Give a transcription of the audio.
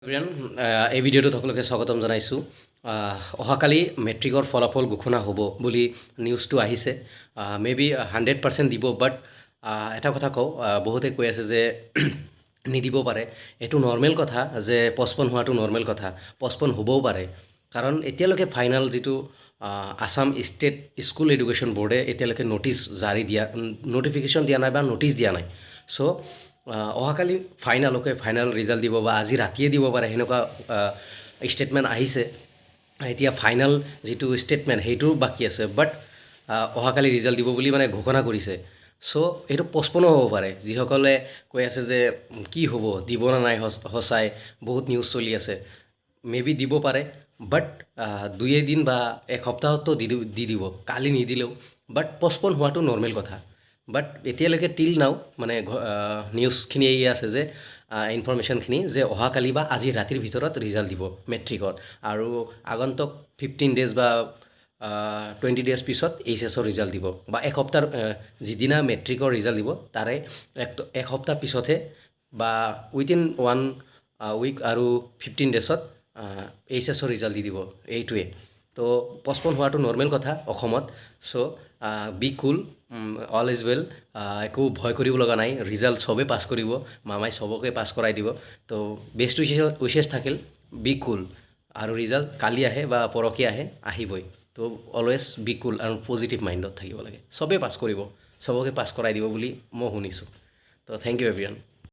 Everyone এই ভিডিঅ'টোত সকলোকে স্বাগতম জনাইছোঁ। অহাকালি মেট্ৰিকৰ ফলাফল ঘোষণা হ'ব বুলি নিউজটো আহিছে। মেবি 100% দিব, বাট এটা কথা কওঁ, বহুতে কৈ আছে যে নিদিব পাৰে। এইটো নৰ্মেল কথা যে পষ্টপন হোৱাটো নৰ্মেল কথা, পষ্টপন হ'বও পাৰে। কাৰণ এতিয়ালৈকে ফাইনেল যিটো আছাম ষ্টেট স্কুল এডুকেশ্যন বৰ্ডে এতিয়ালৈকে নটিফিকেশ্যন দিয়া নাই বা নটিচ দিয়া নাই। চ' অহাকালি ফাইনেল ৰিজাল্ট দিব বা আজি ৰাতিয়ে দিব পাৰে, সেনেকুৱা ষ্টেটমেণ্ট আহিছে। এতিয়া ফাইনেল যিটো ষ্টেটমেণ্ট সেইটোও বাকী আছে, বাট অহাকালি ৰিজাল্ট দিব বুলি মানে ঘোষণা কৰিছে। চ' এইটো পষ্টপনো হ'ব পাৰে। যিসকলে কৈ আছে যে কি হ'ব, দিব না নাই, সঁচাই বহুত নিউজ চলি আছে, মেবি দিব পাৰে। বাট 2 দিন বা এক সপ্তাহতো দি দিব, কালি নিদিলেও। বাট পষ্টপন হোৱাটো নৰ্মেল কথা। বাট এতিয়ালৈকে টিল নাও মানে নিউজখিনি এই আছে যে ইনফৰমেশ্যনখিনি যে অহাকালি বা আজি ৰাতিৰ ভিতৰত ৰিজাল্ট দিব মেট্ৰিকৰ, আৰু আগন্তুক 15 ডেজ বা 20 ডেজ পিছত এইচএছৰ ৰিজাল্ট দিব, বা এক সপ্তাহ যিদিনা মেট্ৰিকৰ ৰিজাল্ট দিব তাৰে এক সপ্তাহ পিছতহে বা উইদিন 1 উইক আৰু 15 ডেজত এইচএছৰ ৰিজাল্ট দি দিব। এইটোৱে তো পষ্টপন হোৱাটো নৰ্মেল কথা অসমত। So' be cool, all is well. একো ভয় কৰিব লগা নাই, ৰিজাল্ট চবেই পাছ কৰিব, মামাই চবকে পাছ কৰাই দিব। তো বেষ্ট উইচেছ থাকিল, বি কুল। আৰু ৰিজাল্ট কালি আহে বা পৰহি আহিবই। তো অলৱেজ বি কুল আৰু পজিটিভ মাইণ্ডত থাকিব লাগে। চবেই পাছ কৰিব, চবকে পাছ কৰাই দিব বুলি মই শুনিছোঁ। তো থেংক ইউ এভৰিৱান।